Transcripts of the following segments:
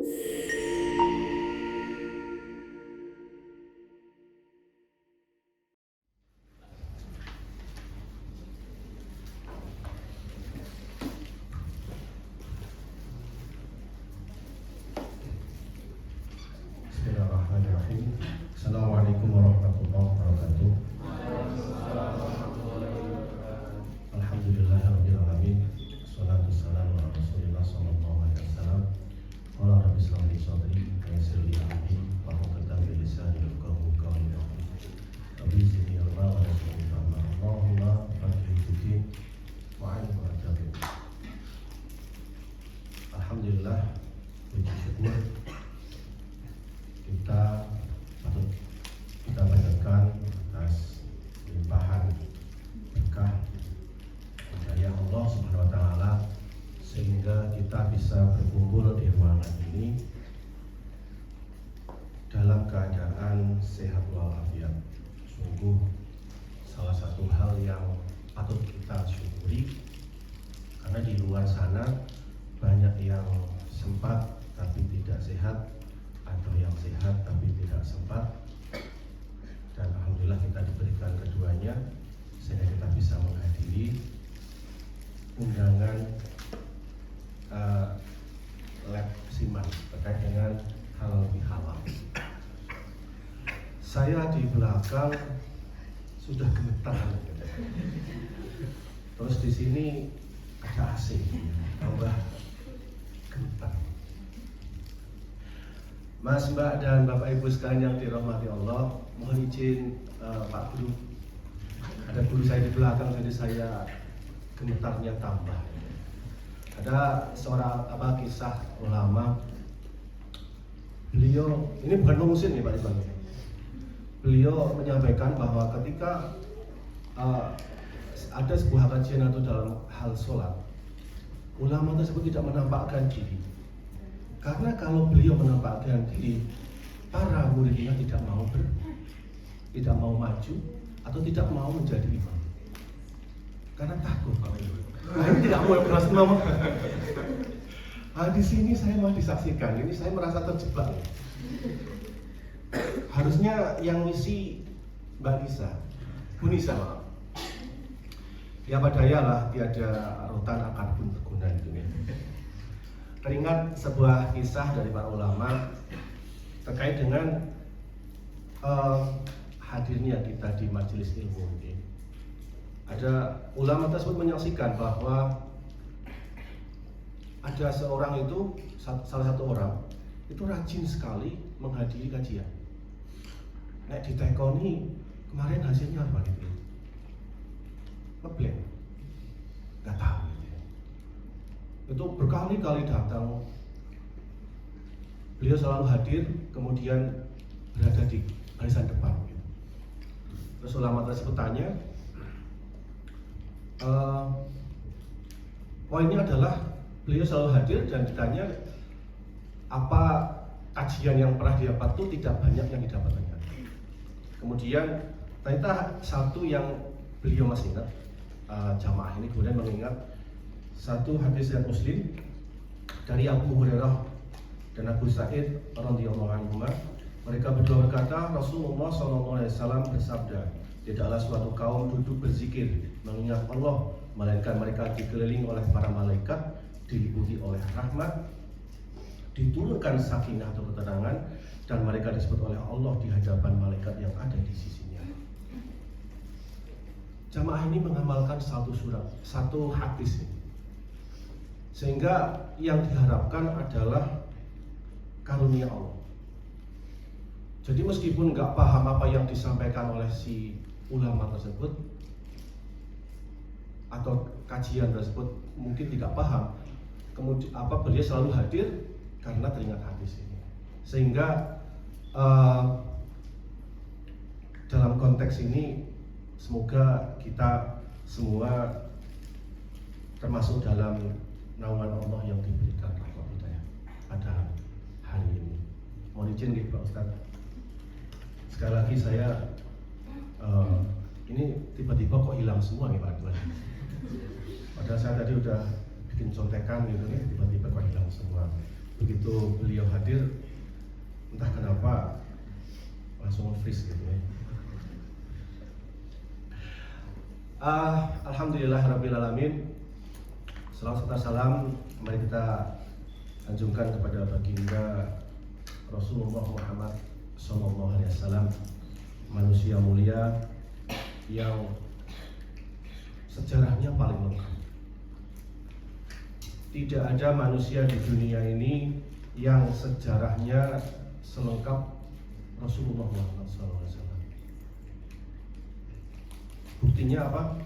Bismillahirrahmanirrahim. Assalamualaikum warahmatullahi wabarakatuh. Alhamdulillahirabbil alamin. Wassalatu wassalamu ala Rasulillah sallallahu alaihi wasallam. Qala rabbi shrah li sadri wa yassir li amri wahlul min lisani yafqahu qawli. Rabbi zidni ilma wa rzuqni fahma. Allahumma faqih fi wa 'alim wa tabi'in. Alhamdulillah, puji syukur kita patut kita panjatkan atas limpahan berkah dari Allah Subhanahu wa taala sehingga kita bisa berkumpul di ruangan ini dalam keadaan sehat walafiat. Sungguh salah satu hal yang patut kita syukuri, karena di luar sana banyak yang sempat tapi tidak sehat, atau yang sehat tapi tidak sempat, dan alhamdulillah kita diberikan keduanya sehingga kita bisa menghadiri undangan lab siman terkait dengan halal bihalal. Saya di belakang sudah gemetar, terus di sini ada AC, tambah gemetar. Mas, Mbak, dan Bapak Ibu sekalian yang dirahmati Allah, mohon izin Pak Guru, ada guru saya di belakang, jadi saya gemetarnya tambah. Ada seorang kisah ulama, beliau ini bukan memusin nih Pak Iban, beliau menyampaikan bahwa ketika ada sebuah kajian atau dalam hal sholat, ulama tersebut tidak menampakkan diri. Karena kalau beliau menampakkan diri, para muridnya tidak mau maju atau tidak mau menjadi imam, karena takut Pak Ibu. Nah, ini tidak mau berhasil ngomong. Nah, di sini saya mau disaksikan, ini saya merasa terjebak. Harusnya yang ngisi Mbak Nisa, Bu Nisa, maaf. Ya padayalah tiada rotan akar pun berguna itu nih. Teringat sebuah kisah dari para ulama terkait dengan hadirnya kita di majelis ilmu ini. Ada ulama tersebut menyaksikan bahwa ada seorang itu, salah satu orang itu rajin sekali menghadiri kajian. Nek ditekoni kemarin hasilnya apa gitu? Ngeblank, nggak tahu. Itu berkali-kali datang, beliau selalu hadir, kemudian berada di barisan depan. Terus ulama tersebut tanya, poinnya adalah beliau selalu hadir dan ditanya apa kajian yang pernah didapat itu tidak banyak yang didapatnya. Kemudian ternyata satu yang beliau masih ingat, jamaah ini kemudian mengingat satu hadis riwayat Muslim dari Abu Hurairah dan Abu Sa'id radhiyallahu anhu. Mereka berdua berkata, Rasulullah SAW bersabda, tidaklah suatu kaum duduk berzikir mengingat Allah, melainkan mereka dikelilingi oleh para malaikat, diliputi oleh rahmat, diturunkan sakinah atau ketenangan, dan mereka disebut oleh Allah di hadapan malaikat yang ada di sisinya. Jamaah ini mengamalkan satu hadis ini, sehingga yang diharapkan adalah karunia Allah. Jadi meskipun nggak paham apa yang disampaikan oleh si ulama tersebut atau kajian tersebut, mungkin tidak paham, kemudian beliau selalu hadir karena teringat hadis ini. Sehingga dalam konteks ini semoga kita semua termasuk dalam naungan Allah yang diberikan rahmat hidayah pada hari ini. Mohon izin gitu Pak Ustadz. Sekali lagi saya ini tiba-tiba kok hilang semua nih Pak Tuan. Padahal saya tadi udah bikin contekan gitu nih, tiba-tiba kok hilang semua. begitu beliau hadir, entah kenapa langsung freeze gitu ya. Alhamdulillah Rabbil Alamin. Salam serta salam mari kita anjungkan kepada baginda Rasulullah Muhammad SAW, manusia mulia yang sejarahnya paling lengkap. Tidak ada manusia di dunia ini yang sejarahnya selengkap Rasulullah Muhammad SAW. Buktinya apa?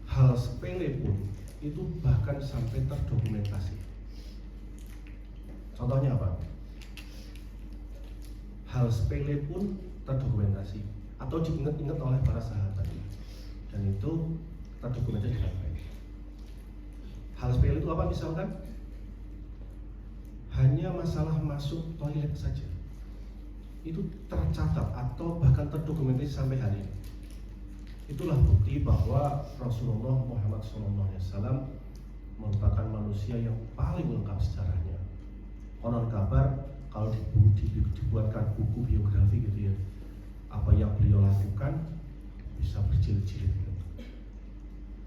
Hal sepele pun itu bahkan sampai terdokumentasi. Contohnya apa? Hal sepele pun terdokumentasi atau diingat-ingat oleh para sahabat, dan itu terdokumentasi dengan baik. Hal sepele itu apa? Misalkan hanya masalah masuk toilet saja, itu tercatat atau bahkan terdokumentasi sampai hari ini. Itulah bukti bahwa Rasulullah Muhammad SAW merupakan manusia yang paling lengkap sejarahnya. Konon kabar kalau dibuatkan buku biografi gitu ya, apa yang beliau lakukan bisa berjilid-jilid gitu.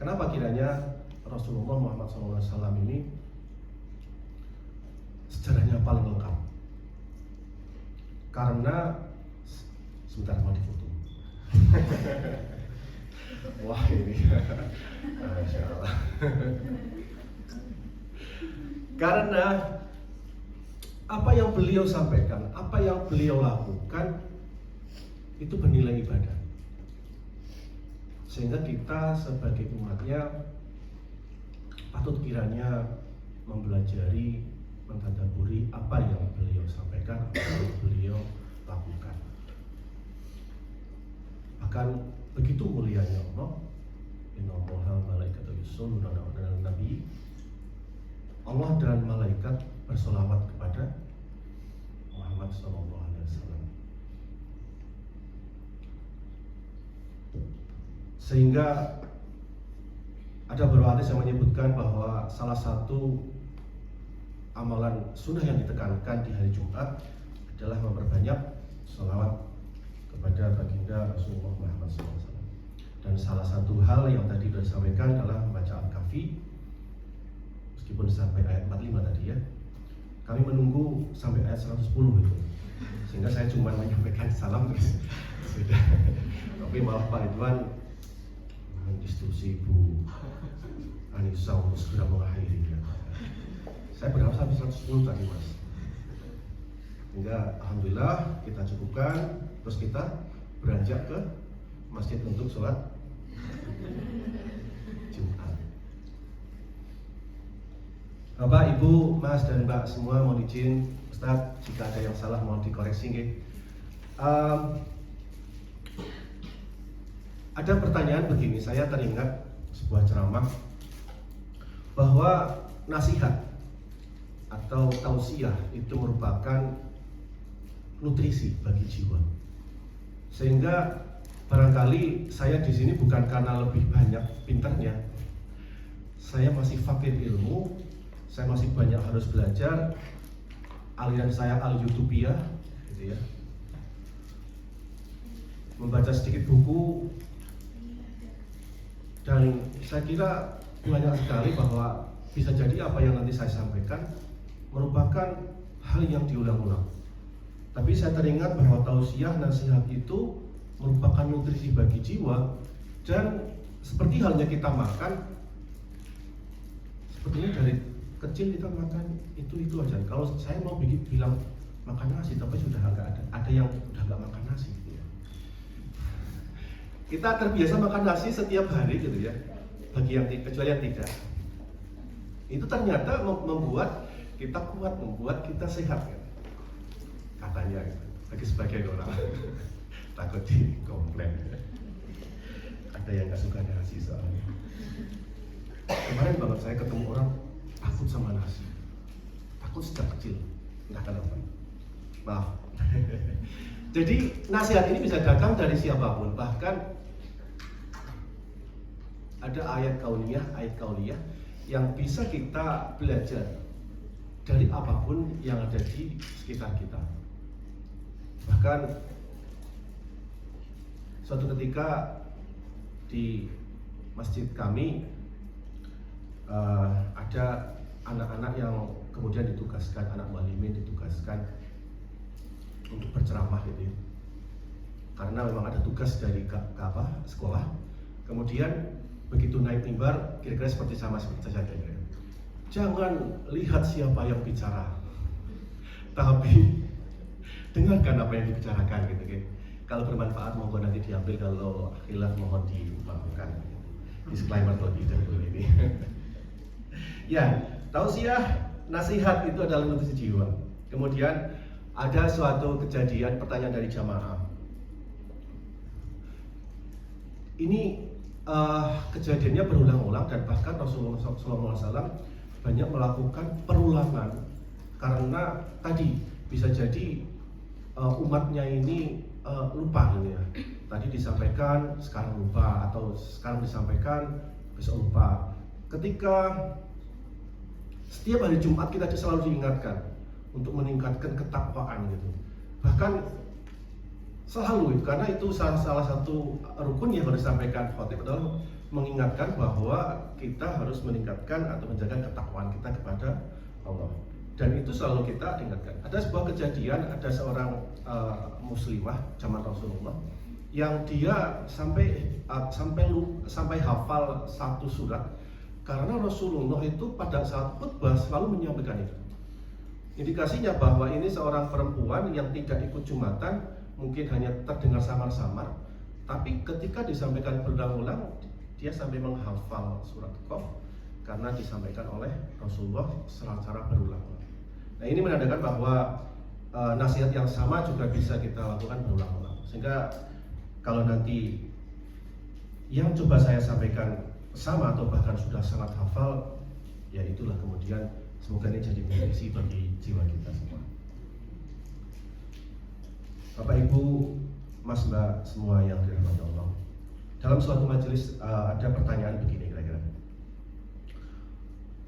Kenapa kiranya Rasulullah Muhammad SAW ini sejarahnya paling lengkap? Karena sebentar mau difoto. Wah ini, Masya Allah. Karena apa yang beliau sampaikan, apa yang beliau lakukan itu bernilai ibadah. Sehingga kita sebagai umatnya patut kiranya mempelajari, mentadabburi apa yang beliau sampaikan, apa yang beliau lakukan. Bahkan begitu mulianya Allah, innallaha malaikatahu yusholluna 'alan nabi. Allah dan malaikat bersolawat kepada Muhammad SAW. Sehingga ada beberapa hadis yang menyebutkan bahwa salah satu amalan sunnah yang ditekankan di hari Jumat adalah memperbanyak sholawat kepada baginda Rasulullah Muhammad SAW. Dan salah satu hal yang tadi sudah disampaikan adalah membaca Al-Kahfi, meskipun sampai ayat 45 tadi ya. Kami menunggu sampai ayat 110 itu, sehingga saya cuma menyampaikan salam terus sudah. Tapi maaf Pak Ridwan menginstruksi Ibu Anissa untuk segera mengakhiri. Saya berharap sampai 110 tadi Mas. Hingga alhamdulillah kita cukupkan, terus kita beranjak ke masjid untuk sholat Jumat. Bapak, Ibu, Mas dan Mbak semua mohon izin, Ustadz, jika ada yang salah mohon dikoreksi. Ada pertanyaan begini, saya teringat sebuah ceramah bahwa nasihat atau tausiah itu merupakan nutrisi bagi jiwa. Sehingga barangkali saya di sini bukan karena lebih banyak pintarnya, saya masih fakir ilmu, saya masih banyak harus belajar. Aliran saya al-Utopia, gitu ya. Membaca sedikit buku, dan saya kira banyak sekali bahwa bisa jadi apa yang nanti saya sampaikan merupakan hal yang diulang-ulang. Tapi saya teringat bahwa tausiah nasihat itu merupakan nutrisi bagi jiwa, dan seperti halnya kita makan, sepertinya dari kecil kita makan itu aja. Kalau saya mau bilang makan nasi, tapi sudah agak ada yang udah nggak makan nasi gitu ya. Kita terbiasa makan nasi setiap hari gitu ya. Bagi yang kecuali yang tidak, itu ternyata membuat kita kuat, membuat kita sehat ya. Katanya gitu. Bagi sebagian orang takut dikomplain. Ada yang nggak suka nasi soalnya. Kemarin banget saya ketemu orang takut sama nasi, takut sejak kecil, nggak kenapa. Maaf. Jadi nasihat ini bisa datang dari siapapun, bahkan ada ayat kauliyah yang bisa kita belajar dari apapun yang ada di sekitar kita. Bahkan suatu ketika di masjid kami ada anak-anak yang kemudian ditugaskan, anak muallimin ditugaskan untuk berceramah gitu ya. Karena memang ada tugas dari sekolah. Kemudian begitu naik mimbar, kira-kira seperti saya kira. Jangan lihat siapa yang bicara, tapi dengarkan apa yang dibicarakan gitu kan. Kalau bermanfaat monggo nanti diambil, kalau khilaf mohon dimaafkan. Disclaimer terlebih dahulu ini. Ya, tausiah nasihat itu adalah nutrisi jiwa. Kemudian ada suatu kejadian, pertanyaan dari jamaah. Ini kejadiannya berulang-ulang dan bahkan Rasulullah SAW banyak melakukan perulangan karena tadi bisa jadi umatnya ini lupa gitu ya. Tadi disampaikan, sekarang lupa, atau sekarang disampaikan, besok lupa. Ketika setiap hari Jumat kita selalu diingatkan untuk meningkatkan ketakwaan gitu. Bahkan selalu, karena itu salah satu rukun yang harus disampaikan khotib adalah mengingatkan bahwa kita harus meningkatkan atau menjaga ketakwaan kita kepada Allah. Dan itu selalu kita ingatkan. Ada sebuah kejadian, ada seorang muslimah zaman Rasulullah yang dia sampai hafal satu surat karena Rasulullah itu pada saat khutbah selalu menyampaikan itu. Indikasinya bahwa ini seorang perempuan yang tidak ikut Jumatan, mungkin hanya terdengar samar-samar, tapi ketika disampaikan berulang-ulang dia sampai menghafal surat Qaf karena disampaikan oleh Rasulullah secara berulang-ulang. Nah, ini menandakan bahwa nasihat yang sama juga bisa kita lakukan berulang-ulang. Sehingga kalau nanti yang coba saya sampaikan sama atau bahkan sudah sangat hafal, ya itulah kemudian semoga ini jadi benefisi bagi jiwa kita semua. Bapak Ibu, Mas Mbak semua yang dirahmati Allah. Dalam suatu majelis ada pertanyaan begini kira-kira.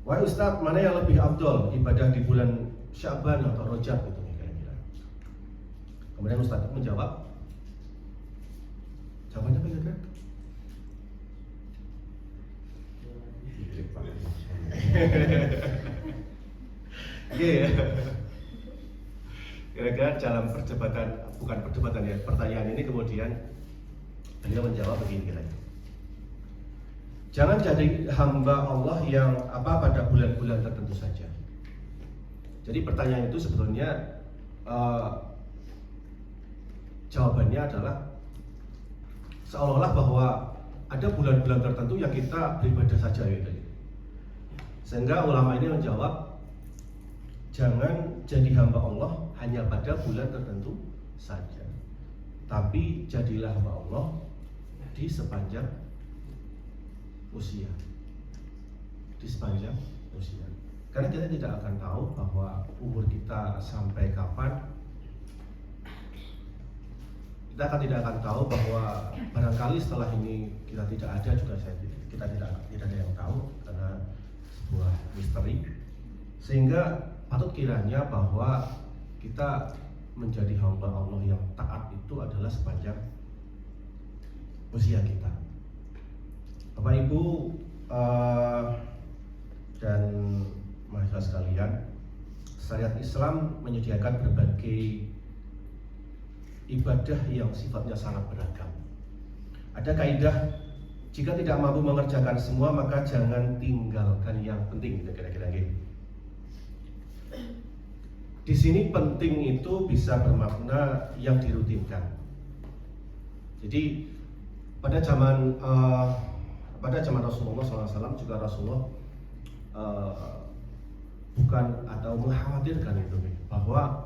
Wahai Ustadz, mana yang lebih afdol, ibadah di bulan Sya'ban atau Rajab gitu kira-kira. Kemudian Ustadz menjawab. Jawabannya apa kira-kira? Kira-kira dalam pertanyaan ini kemudian beliau menjawab begini kira-kira. Jangan jadi hamba Allah yang pada bulan-bulan tertentu saja. Jadi pertanyaan itu sebetulnya jawabannya adalah seolah-olah bahwa ada bulan-bulan tertentu yang kita beribadah saja gitu. Sehingga ulama ini menjawab, jangan jadi hamba Allah hanya pada bulan tertentu saja, tapi jadilah hamba Allah di sepanjang usia. Di sepanjang usia. Karena kita tidak akan tahu bahwa umur kita sampai kapan. Kita tidak akan tahu bahwa barangkali setelah ini kita tidak ada juga, kita tidak ada yang tahu karena sebuah misteri. Sehingga patut kiranya bahwa kita menjadi hamba Allah yang taat itu adalah sepanjang usia kita. Bapak Ibu dan mahasiswa sekalian, syariat Islam menyediakan berbagai ibadah yang sifatnya sangat beragam. Ada kaidah, jika tidak mampu mengerjakan semua maka jangan tinggalkan yang penting, kira-kira gitu. Di sini penting itu bisa bermakna yang dirutinkan. Jadi pada zaman Rasulullah SAW juga Rasulullah bukan atau mengkhawatirkan itu bahwa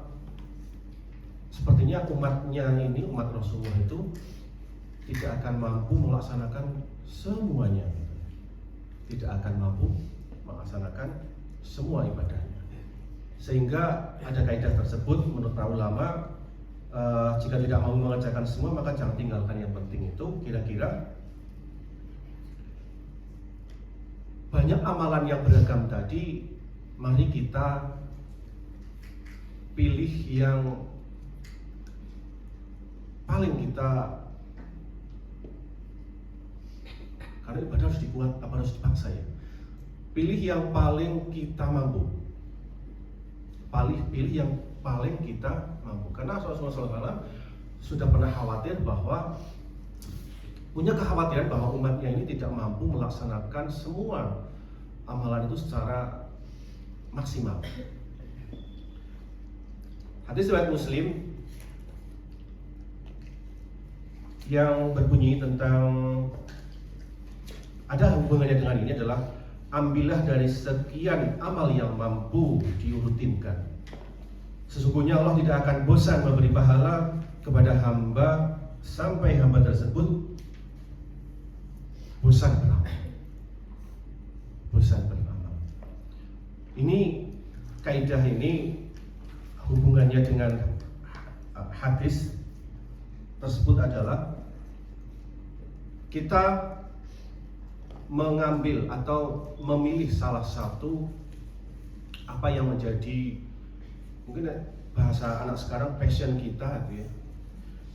sepertinya umatnya ini, umat Rasulullah itu tidak akan mampu melaksanakan semuanya, tidak akan mampu melaksanakan semua ibadahnya. Sehingga ada kaidah tersebut menurut para ulama, jika tidak mau mengerjakan semua maka jangan tinggalkan yang penting itu. Kira-kira banyak amalan yang beragam tadi, mari kita pilih yang paling kita, karena ibadah harus dikuat, apa harus dipaksa ya. Pilih yang paling kita mampu. Pilih yang paling kita mampu. Karena Rasulullah SAW sudah pernah khawatir bahwa punya kekhawatiran bahwa umatnya ini tidak mampu melaksanakan semua amalan itu secara maksimal. Hadis riwayat Muslim yang berbunyi tentang, ada hubungannya dengan ini adalah, ambillah dari sekian amal yang mampu dirutinkan. Sesungguhnya Allah tidak akan bosan memberi pahala kepada hamba sampai hamba tersebut bosan beramal. Bosan beramal. Ini kaidah ini hubungannya dengan hadis tersebut adalah kita mengambil atau memilih salah satu apa yang menjadi, mungkin bahasa anak sekarang, passion kita gitu ya.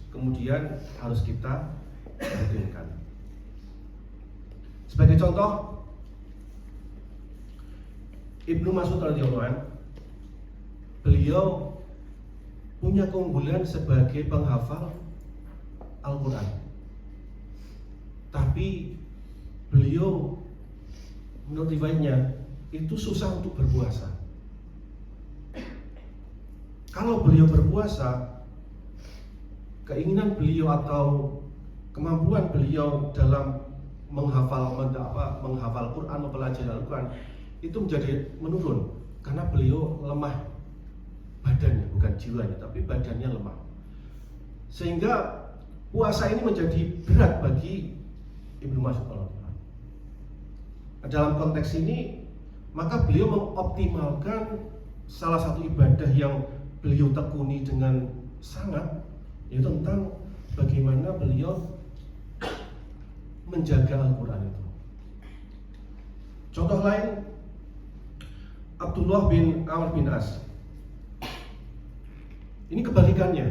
Kemudian harus kita rutinkan. Sebagai contoh, Ibnu Mas'ud radhiyallahu anhu, beliau punya keunggulan sebagai penghafal Al-Quran. Tapi beliau, menurut riwayatnya, itu susah untuk berpuasa. Kalau beliau berpuasa, keinginan beliau atau kemampuan beliau dalam menghafal Quran, mempelajari Al-Quran itu menjadi menurun karena beliau lemah badannya, bukan jiwanya, tapi badannya lemah. Sehingga puasa ini menjadi berat bagi Ibnu Mas'ud. Dalam konteks ini, maka beliau mengoptimalkan salah satu ibadah yang beliau tekuni dengan sangat, yaitu tentang bagaimana beliau menjaga Al-Quran itu. Contoh lain, Abdullah bin Amr bin As. Ini kebalikannya.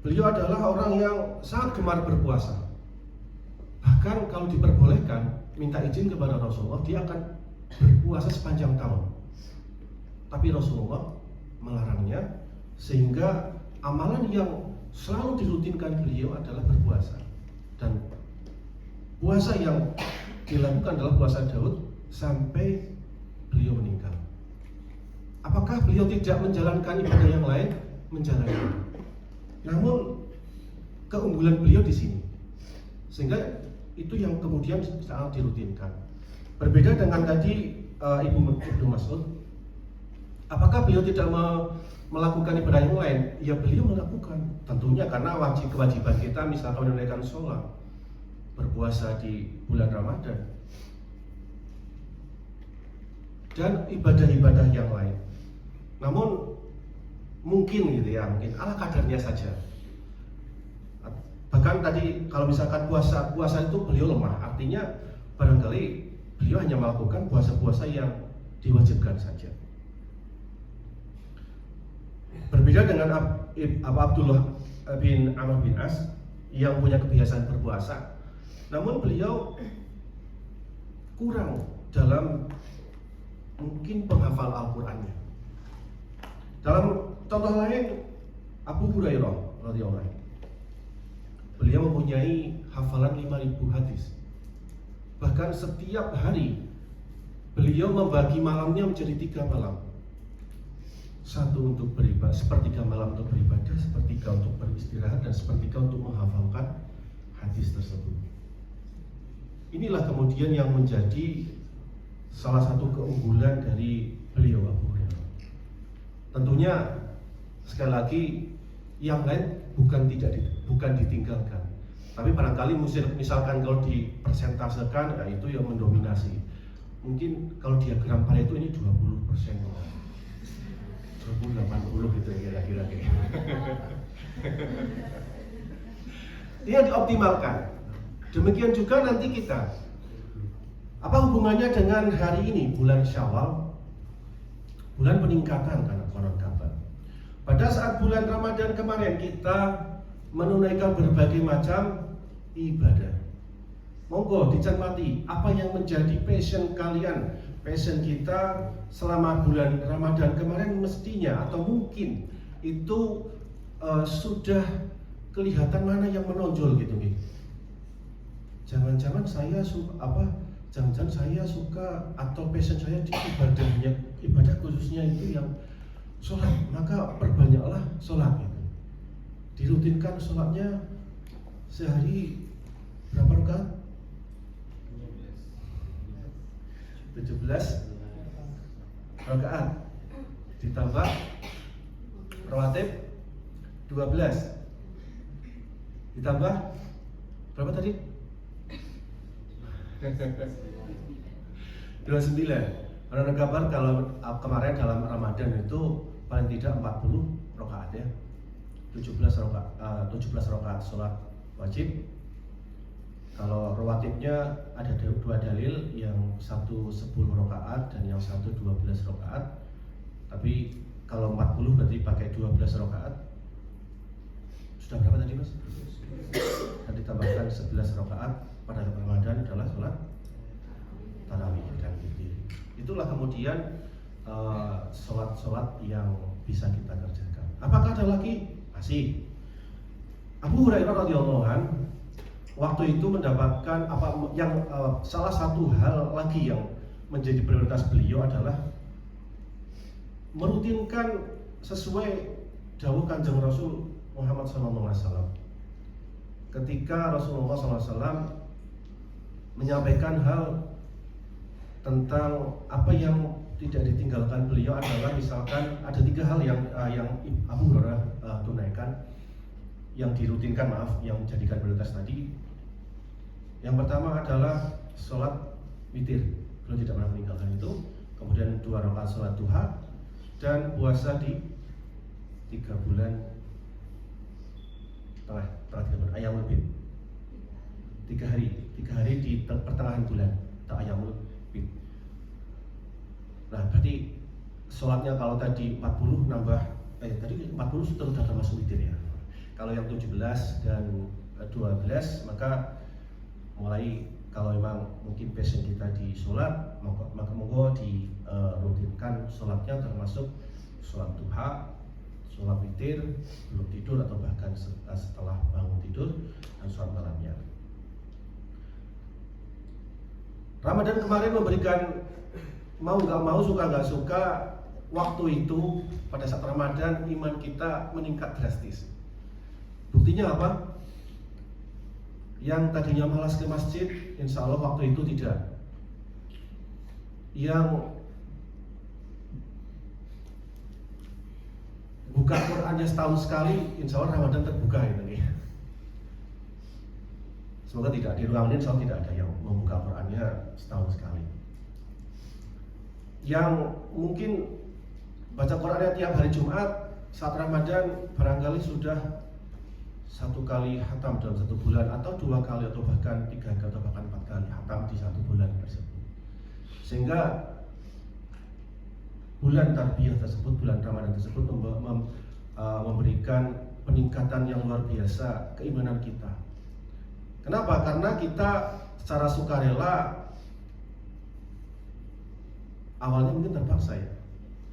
Beliau adalah orang yang sangat gemar berpuasa. Bahkan kalau diperbolehkan, minta izin kepada Rasulullah, dia akan berpuasa sepanjang tahun. Tapi Rasulullah melarangnya, sehingga amalan yang selalu dirutinkan beliau adalah berpuasa. Dan puasa yang dilakukan adalah puasa Daud sampai beliau meninggal. Apakah beliau tidak menjalankan ibadah yang lain? Menjalankan. Namun keunggulan beliau di sini, sehingga itu yang kemudian sangat dirutinkan. Berbeda dengan tadi Ibnu Mas'ud, apakah beliau tidak melakukan ibadah yang lain? Ya, beliau melakukan. Tentunya karena kewajiban kita, misalkan menunaikan sholat, berpuasa di bulan Ramadan, dan ibadah-ibadah yang lain. Namun mungkin gitu ya, mungkin ala kadarnya saja. Bahkan tadi kalau misalkan puasa itu beliau lemah, artinya barangkali beliau hanya melakukan puasa-puasa yang diwajibkan saja. Berbeda dengan Abdullah bin Amr bin As yang punya kebiasaan berpuasa, namun beliau kurang dalam mungkin penghafal Al-Qurannya. Dalam contoh lain, Abu Hurairah radhiyallahu anhu, beliau mempunyai hafalan 5.000 hadis. Bahkan setiap hari beliau membagi malamnya menjadi 3 malam. 1 untuk beribadah, sepertiga malam untuk beribadah, sepertiga untuk beristirahat, dan sepertiga untuk menghafalkan hadis tersebut. Inilah kemudian yang menjadi salah satu keunggulan dari beliau, Abu Hurairah. Tentunya sekali lagi yang lain bukan ditinggalkan, tapi barangkali misalkan kalau dipersentasekan, ya itu yang mendominasi. Mungkin kalau diagram Pareto ini 20%, 80 gitu kira-kira. Dia dioptimalkan. Demikian juga nanti kita. Apa hubungannya dengan hari ini, bulan Syawal? bulan peningkatan karena konon kabar. Pada saat bulan Ramadan kemarin kita menunaikan berbagai macam ibadah. Monggo dicermati apa yang menjadi passion kalian, passion kita selama bulan Ramadan kemarin mestinya atau mungkin itu sudah kelihatan mana yang menonjol gitu nih. Jangan-jangan saya jangan-jangan saya suka atau passion saya di ibadah khususnya itu yang sholat, maka perbanyaklah sholat gitu. Dirutinkan sholatnya sehari berapa rakaat? 17 rakaat ditambah rawatib 12 ditambah berapa tadi? 29. Menurut kabar kalau kemarin dalam Ramadan itu paling tidak 40 rakaat ya. 17 rakaat sholat wajib. Kalau rawatibnya ada dua dalil, yang satu 10 rakaat dan yang satu 12 rakaat. Tapi kalau 40 berarti pakai 12 rakaat. Sudah berapa tadi Mas? Dan ditambahkan 11 rakaat pada Ramadan adalah sholat tarawih dan witir. Itulah kemudian sholat-sholat yang bisa kita kerjakan. Apakah ada lagi? Masih. Abu Hurairah radhiyallahu anhu waktu itu mendapatkan salah satu hal lagi yang menjadi prioritas beliau adalah merutinkan sesuai dawuh Kanjeng Rasul Muhammad SAW. Ketika Rasulullah SAW menyampaikan hal tentang apa yang tidak ditinggalkan beliau adalah misalkan ada 3 hal yang Abu Hurairah tunaikan, yang dirutinkan yang dijadikan prioritas tadi. Yang pertama adalah sholat witir, beliau tidak pernah meninggalkan itu. Kemudian 2 rakaat sholat duha dan puasa di 3 bulan tengah 3 bulan Ayyamul Bid. 3 hari di pertengahan bulan atau Ayyamul Bid. Nah, berarti sholatnya kalau tadi 40 nambah tadi 40 sudah termasuk witir ya. Kalau yang 17 dan 12 maka mulai kalau memang mungkin passion kita di sholat, maka monggo dirutinkan sholatnya termasuk sholat duha, sholat witir, belum tidur atau bahkan setelah bangun tidur, dan sholat malamnya. Ramadan kemarin memberikan mau nggak mau, suka nggak suka, waktu itu pada saat Ramadan iman kita meningkat drastis. Buktinya apa? Yang tadinya malas ke masjid, insya Allah waktu itu tidak. Yang buka Qurannya setahun sekali, insya Allah Ramadan terbuka itu. Semoga tidak di ruangan ini, insya Allah tidak ada yang membuka Qurannya setahun sekali. Yang mungkin baca Qurannya tiap hari Jumat saat Ramadan barangkali sudah 1 kali hatam dalam 1 bulan, atau 2 kali, atau bahkan 3 kali, atau bahkan 4 kali hatam di 1 bulan tersebut. Sehingga bulan tarbiyah tersebut, bulan Ramadan tersebut memberikan peningkatan yang luar biasa keimanan kita. Kenapa? Karena kita secara sukarela, awalnya mungkin terpaksa ya,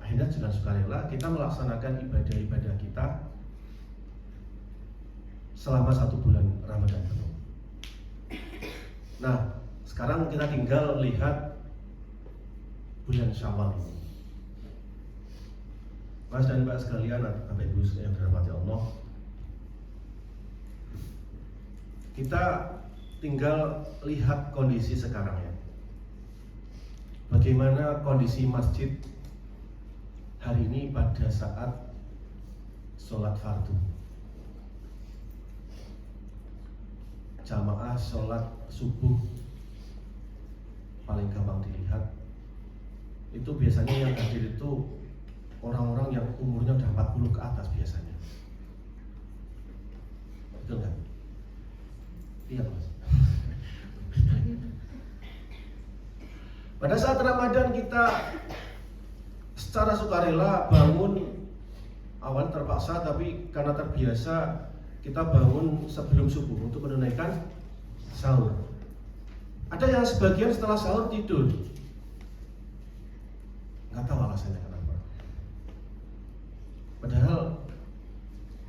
akhirnya dengan sukarela kita melaksanakan ibadah-ibadah kita selama 1 bulan Ramadan penuh. Nah, sekarang kita tinggal lihat bulan Syawal ini. Mas dan Mbak sekalian, Bapak Ibu yang dirahmati Allah, kita tinggal lihat kondisi sekarang ya. Bagaimana kondisi masjid hari ini pada saat sholat fardu. Jamaah sholat subuh paling gampang dilihat itu biasanya yang hadir itu orang-orang yang umurnya udah 40 ke atas biasanya. Betul nggak? Iya Mas. Pada saat Ramadan kita secara sukarela bangun, awal terpaksa tapi karena terbiasa kita bangun sebelum subuh untuk menunaikan sahur. Ada yang sebagian setelah sahur tidur, nggak tahu alasannya kenapa. Padahal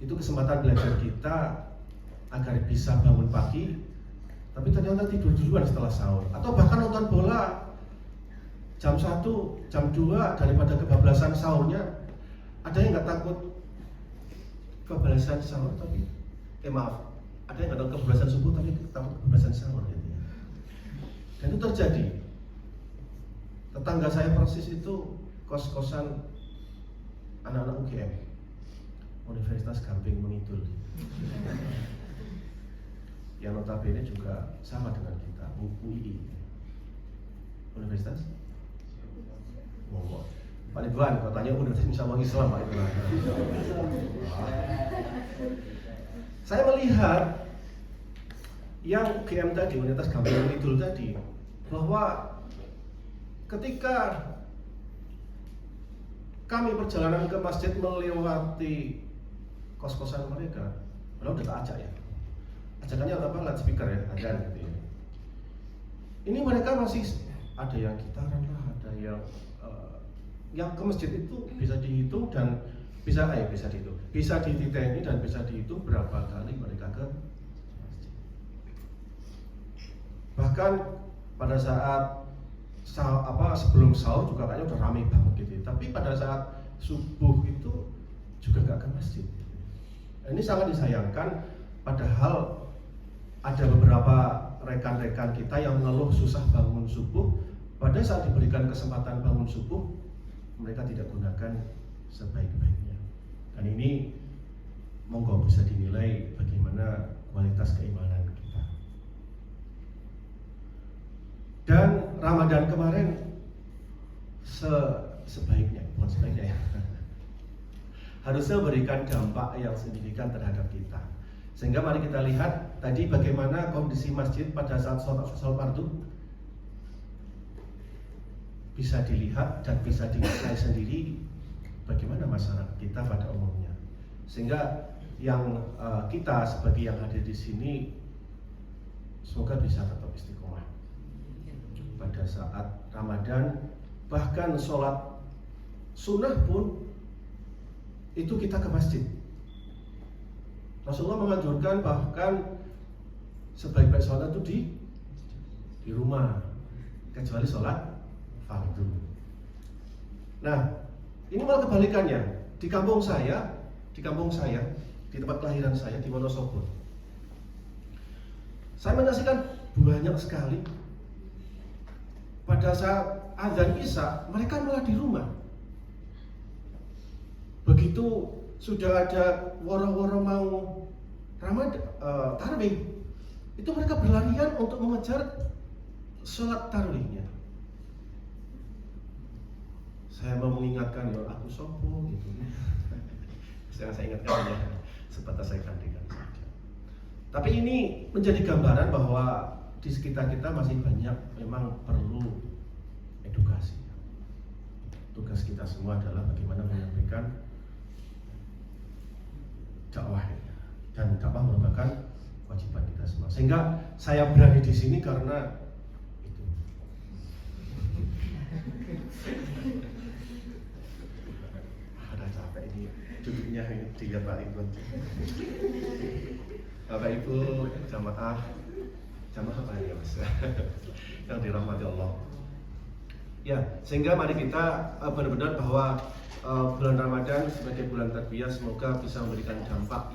itu kesempatan belajar kita agar bisa bangun pagi, tapi ternyata tidur duluan setelah sahur. Atau bahkan nonton bola jam 1, jam 2 daripada kebablasan sahurnya. Ada yang nggak takut kebablasan sahur tapi ada yang nggak takut kebablasan subuh tapi takut kebablasan sahur gitu ya. Dan itu terjadi. Tetangga saya persis itu kos-kosan anak-anak UGM, Universitas Gamping Mengidul, yang notabene juga sama dengan kita, UI, Universitas Pak Ridwan, katanya Universitas Insyaallah Islam Pak Ridwan. Saya melihat yang UGM tadi, Universitas Gamping Mengidul tadi, bahwa ketika kami perjalanan ke masjid melewati kos-kosan mereka, padahal udah tak ajak ya, ajakannya apa? Loudspeaker ya, ajan gitu ya. Ini mereka masih ada yang gitaran lah, ada yang ke masjid itu bisa dihitung dan bisa dihitung, bisa dititeni dan bisa dihitung berapa kali mereka ke masjid. Bahkan pada saat sebelum sahur juga kayaknya udah ramai banget gitu. Tapi pada saat subuh itu juga nggak ke masjid. Ini sangat disayangkan. Padahal ada beberapa rekan-rekan kita yang mengeluh susah bangun subuh. Pada saat diberikan kesempatan bangun subuh, mereka tidak gunakan sebaik-baiknya. Dan ini monggo bisa dinilai bagaimana kualitas keimanan kita. Dan Ramadan kemarin sebaiknya, bukan sebaiknya ya, harusnya memberikan dampak yang signifikan terhadap kita. Sehingga mari kita lihat tadi bagaimana kondisi masjid pada saat sholat fardu, bisa dilihat dan bisa dinilai sendiri bagaimana masyarakat kita pada umumnya. Sehingga yang kita sebagai yang hadir di sini semoga bisa tetap istiqomah pada saat Ramadan. Bahkan sholat sunnah pun itu kita ke masjid. Rasulullah menganjurkan bahkan sebaik-baik sholat itu di rumah, kecuali sholat fardu. Nah, ini malah kebalikannya. Di kampung saya, di tempat kelahiran saya di Wonosobo, saya menyaksikan banyak sekali pada saat azan Isya mereka malah di rumah. Begitu sudah ada woro-woro mau tarawih, itu mereka berlarian untuk mengejar sholat tarawihnya. Saya mau mengingatkan, ya aku sopo gitu. Saya ingatkan ya, sebatas saya gantikan saja. Tapi ini menjadi gambaran bahwa di sekitar kita masih banyak memang perlu edukasi. Tugas kita semua adalah bagaimana menyampaikan dakwah, dan dakwah merupakan kewajiban kita semua. Sehingga saya berani di sini karena itu. Ada capek ini duduknya, dilihat Pak Ibu. Bapak Ibu jamaah apa ya Mas? Yang dirahmati Allah. Ya, sehingga mari kita benar-benar bahwa bulan Ramadan sebagai bulan tarbiyah semoga bisa memberikan dampak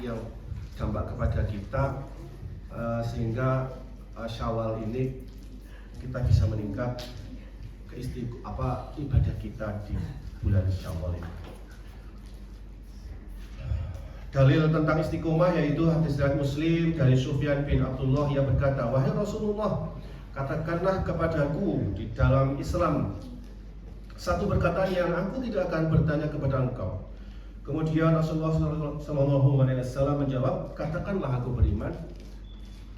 kepada kita, sehingga Syawal ini kita bisa meningkat ibadah kita di bulan Syawal ini. Dalil tentang istiqomah yaitu hadis riwayat Muslim dari Sufyan bin Abdullah yang berkata, "Wahai Rasulullah, katakanlah kepadaku di dalam Islam satu perkataan yang aku tidak akan bertanya kepada engkau." Kemudian Rasulullah SAW menjawab, "Katakanlah aku beriman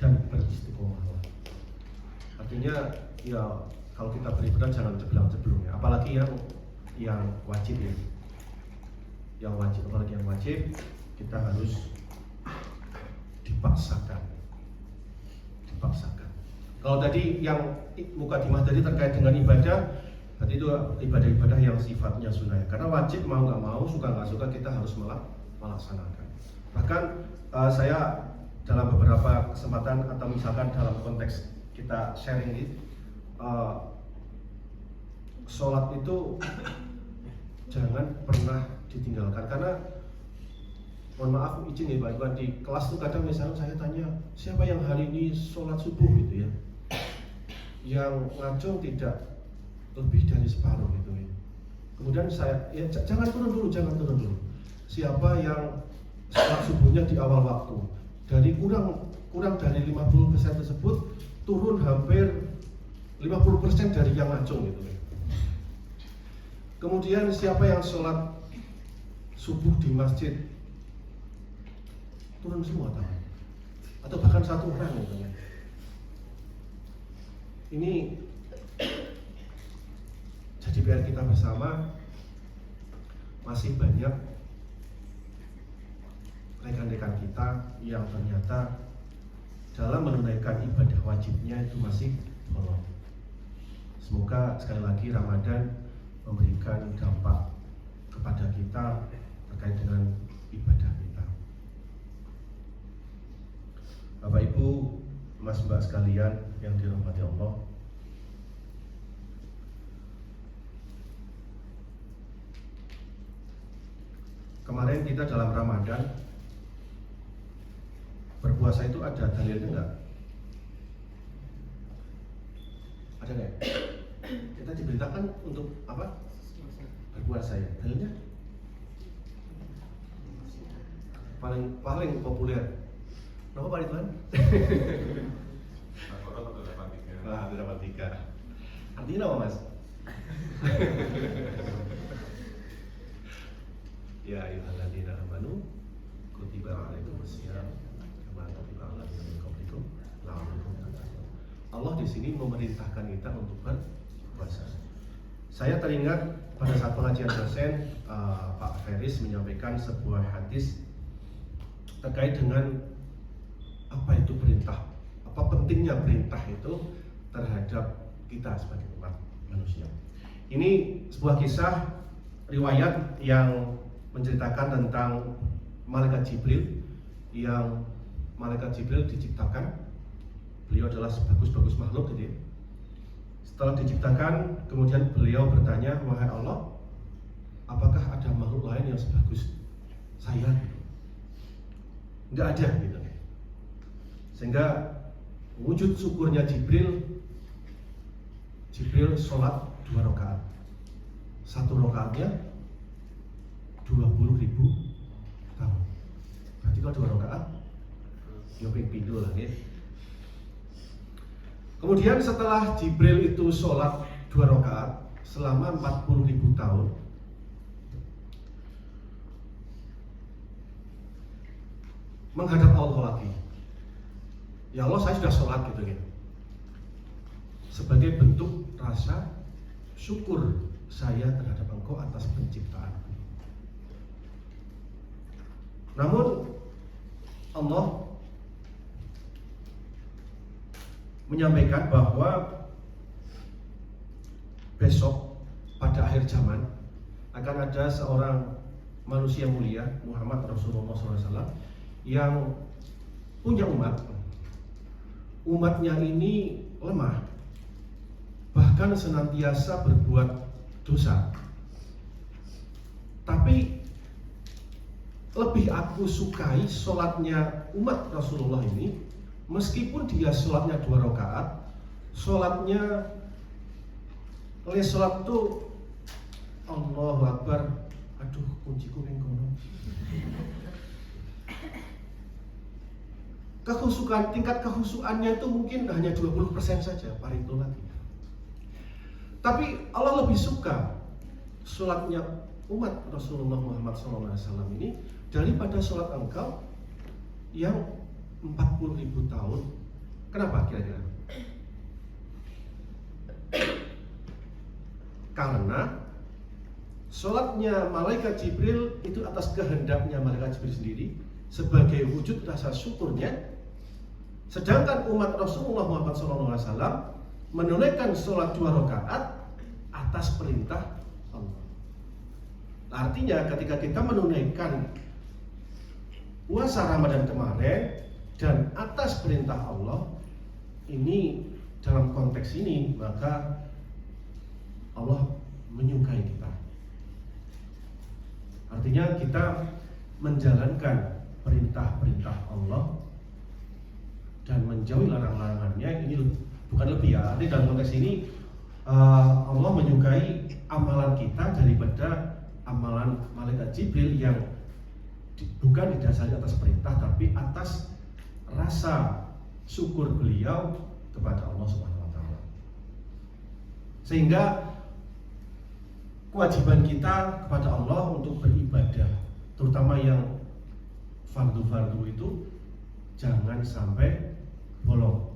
dan beristiqomah." Artinya ya kalau kita beribadah jangan cebelang-ceblung ya. Apalagi yang yang wajib ya. Yang wajib, apalagi yang wajib kita harus dipaksakan. Kalau tadi yang mukadimah tadi terkait dengan ibadah, berarti itu ibadah-ibadah yang sifatnya sunnah. Karena wajib mau nggak mau, suka nggak suka kita harus melaksanakan. Bahkan saya dalam beberapa kesempatan atau misalkan dalam konteks kita sharing ini, sholat itu jangan pernah ditinggalkan. Karena mohon maaf izin ya Pak, di kelas tuh kadang misalnya saya tanya siapa yang hari ini sholat subuh gitu ya, yang ngacung tidak lebih dari separuh gitu ya. Kemudian saya ya jangan turun dulu. Siapa yang sholat subuhnya di awal waktu, dari kurang dari 50% tersebut turun hampir 50% dari yang ngacung gitu ya. Kemudian siapa yang sholat subuh di masjid, turun semua tangan, atau bahkan satu orang gitu ya. Ini jadi PR kita bersama. Masih banyak rekan-rekan kita yang ternyata dalam menunaikan ibadah wajibnya itu masih bolong. Semoga sekali lagi Ramadan memberikan dampak kepada kita terkait dengan ibadah kita. Bapak Ibu, Mas Mbak sekalian yang dirahmati Allah, kemarin kita dalam Ramadan berpuasa itu ada dalilnya enggak? Ada nggak? Kita diberitakan untuk apa? Berpuasa ya. Dalilnya? Paling populer. Kenapa Pak Ridwan? Nah, 183. Artinya apa Mas? Ya ayyuhalladzina amanu kutiba alaikumusiyam kama kutiba alal ladzina min qablikum la'allakum tattaqun. Allah di sini memerintahkan kita untuk berpuasa. Saya teringat pada saat pengajian dosen Pak Feris menyampaikan sebuah hadis terkait dengan apa itu perintah, apa pentingnya perintah itu terhadap kita sebagai umat manusia. Ini sebuah kisah riwayat yang menceritakan tentang malaikat Jibril, yang malaikat Jibril diciptakan. Beliau adalah sebagus-bagus makhluk gitu ya. Setelah diciptakan, kemudian beliau bertanya, wahai Allah, apakah ada makhluk lain yang sebagus saya? Nggak ada gitu. Sehingga wujud syukurnya Jibril sholat 2 rakaat. 1 rakaatnya 20.000 tahun. Berarti kalau 2 rakaat ya ping pindho lah nggih. Kemudian setelah Jibril itu sholat 2 rakaat selama 40.000 tahun, menghadap Allah lagi. Ya Allah, saya sudah sholat gitu ya. Sebagai bentuk rasa syukur saya terhadap Engkau atas penciptaan. Namun Allah menyampaikan bahwa besok pada akhir zaman akan ada seorang manusia mulia, Muhammad Rasulullah SAW, yang punya umatnya ini lemah, bahkan senantiasa berbuat dosa. Tapi lebih aku sukai sholatnya umat Rasulullah ini, meskipun dia sholatnya 2 rakaat, sholatnya sholat tuh Allahu Akbar, aduh kunciku ning kono. Tingkat kehusuannya itu mungkin hanya 20% saja, parito lagi. Tapi Allah lebih suka sholatnya umat Rasulullah Muhammad SAW ini daripada sholat engkau yang 40.000 tahun. Kenapa kira-kira? Karena sholatnya malaikat Jibril itu atas kehendaknya malaikat Jibril sendiri sebagai wujud rasa syukurnya. Sedangkan umat Rasulullah Muhammad SAW menunaikan sholat 2 rakaat atas perintah Allah. Artinya ketika kita menunaikan puasa Ramadan kemarin dan atas perintah Allah, ini dalam konteks ini maka Allah menyukai kita. Artinya kita menjalankan perintah-perintah Allah dan menjauhi larang-larangannya, ini bukan lebih ya. Artinya dalam konteks ini Allah menyukai amalan kita daripada amalan malaikat Jibril yang bukan didasari atas perintah tapi atas rasa syukur beliau kepada Allah Subhanahu wa taala. Sehingga kewajiban kita kepada Allah untuk beribadah, terutama yang fardu-fardu itu jangan sampai bolong.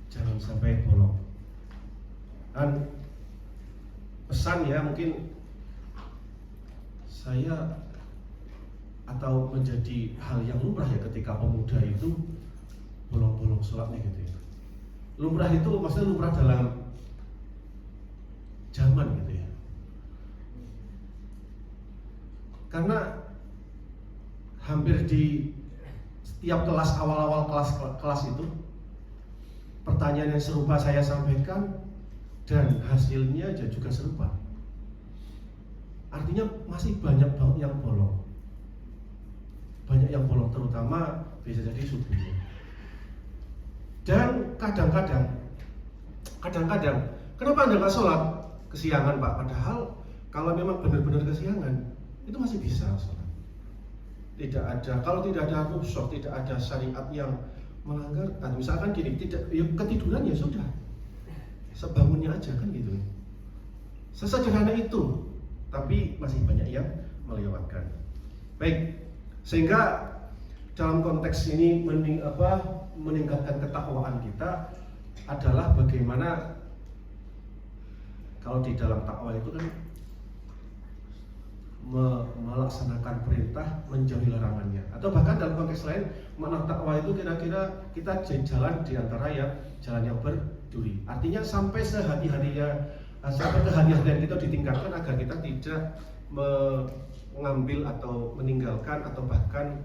Jangan sampai bolong. Dan pesan ya, mungkin saya atau menjadi hal yang lumrah ya ketika pemuda itu bolong-bolong sholatnya gitu ya. Lumrah itu maksudnya lumrah dalam zaman gitu ya. Karena hampir di setiap kelas, awal-awal kelas itu pertanyaan yang serupa saya sampaikan dan hasilnya juga serupa. Artinya masih banyak banget yang bolong. Banyak yang bolong, terutama bisa jadi subuhnya. Dan kadang-kadang kenapa Anda nggak sholat kesiangan Pak? Padahal kalau memang benar-benar kesiangan itu masih bisa sholat. Tidak ada, kalau tidak ada rukhsah, tidak ada syariat yang melanggar. Misalkan gini, tidak, ya ketiduran ya sudah, sebangunnya aja kan gitu. Sesederhana itu, tapi masih banyak yang melewatkan. Baik, sehingga dalam konteks ini meningkatkan ketakwaan kita adalah bagaimana kalau di dalam takwa itu kan melaksanakan perintah, menjauhi larangannya. Atau bahkan dalam konteks lain, makna takwa itu kira-kira kita jalan di antara jalan yang berduri. Artinya sampai kehati-hatian kita ditingkatkan agar kita tidak mengambil atau meninggalkan atau bahkan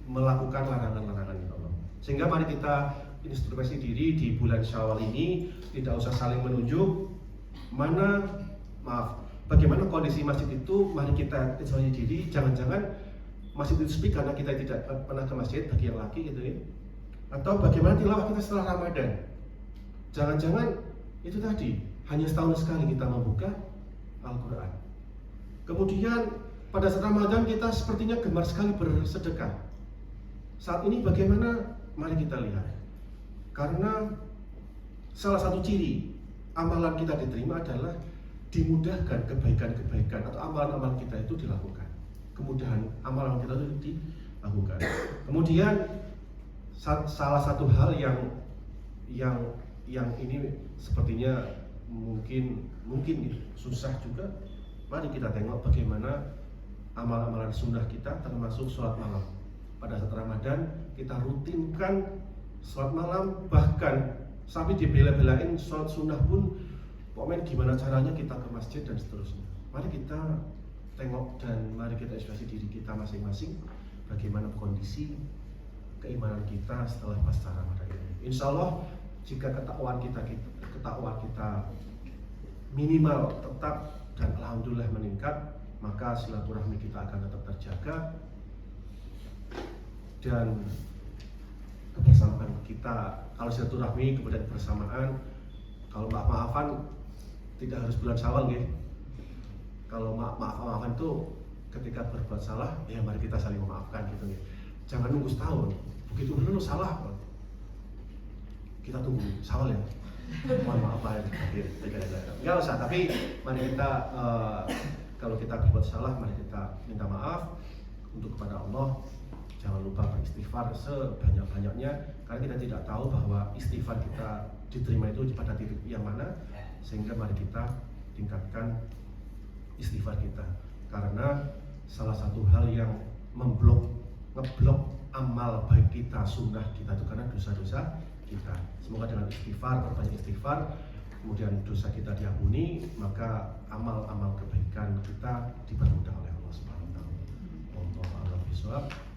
melakukan larangan-larangan Allah. Sehingga mari kita introspeksi diri di bulan Syawal ini, tidak usah saling menunjuk bagaimana kondisi masjid itu. Mari kita introspeksi diri, jangan-jangan masjid itu sepi karena kita tidak pernah ke masjid bagi yang laki gitu ya. Atau bagaimana tilawah kita setelah Ramadan. Jangan-jangan itu tadi hanya setahun sekali kita membuka Al-Quran. Kemudian pada saat Ramadan kita sepertinya gemar sekali bersedekah. Saat ini bagaimana? Mari kita lihat. Karena salah satu ciri amalan kita diterima adalah dimudahkan kebaikan-kebaikan atau amalan-amalan kita itu dilakukan. Kemudahan amalan kita itu dilakukan. Kemudian salah satu hal yang ini sepertinya mungkin susah juga. Mari kita tengok bagaimana amal-amalan sunnah kita, termasuk sholat malam. Pada saat Ramadan kita rutinkan sholat malam, bahkan sampai dibela-belain sholat sunnah pun. Pokoknya gimana caranya kita ke masjid dan seterusnya. Mari kita tengok dan mari kita evaluasi diri kita masing-masing, bagaimana kondisi keimanan kita setelah pasca Ramadan ini. Insya Allah jika ketakwaan kita minimal tetap dan alhamdulillah meningkat, maka silaturahmi kita akan tetap terjaga dan kebersamaan kita. Kalau silaturahmi kemudian kebersamaan, kalau maaf-maafan tidak harus bulan Syawal ya. Kalau maaf-maafan itu ketika berbuat salah, ya mari kita saling memaafkan gitu ya. Jangan nunggu setahun. Begitu lu salah, kita tunggu Syawal ya. Mohon maaf lah ya. Enggak usah, tapi mari kita kalau kita berbuat salah, mari kita minta maaf untuk kepada Allah. Jangan lupa beristighfar sebanyak-banyaknya, karena kita tidak tahu bahwa istighfar kita diterima itu pada titik yang mana. Sehingga mari kita tingkatkan istighfar kita, karena salah satu hal yang ngeblok amal baik kita, sunnah kita itu karena dosa-dosa kita. Semoga dengan istighfar, perbanyak istighfar, kemudian dosa kita diampuni, maka amal-amal kebaikan kita dipermudah oleh Allah Subhanahu wa taala. Wallahu a'lam bishawab.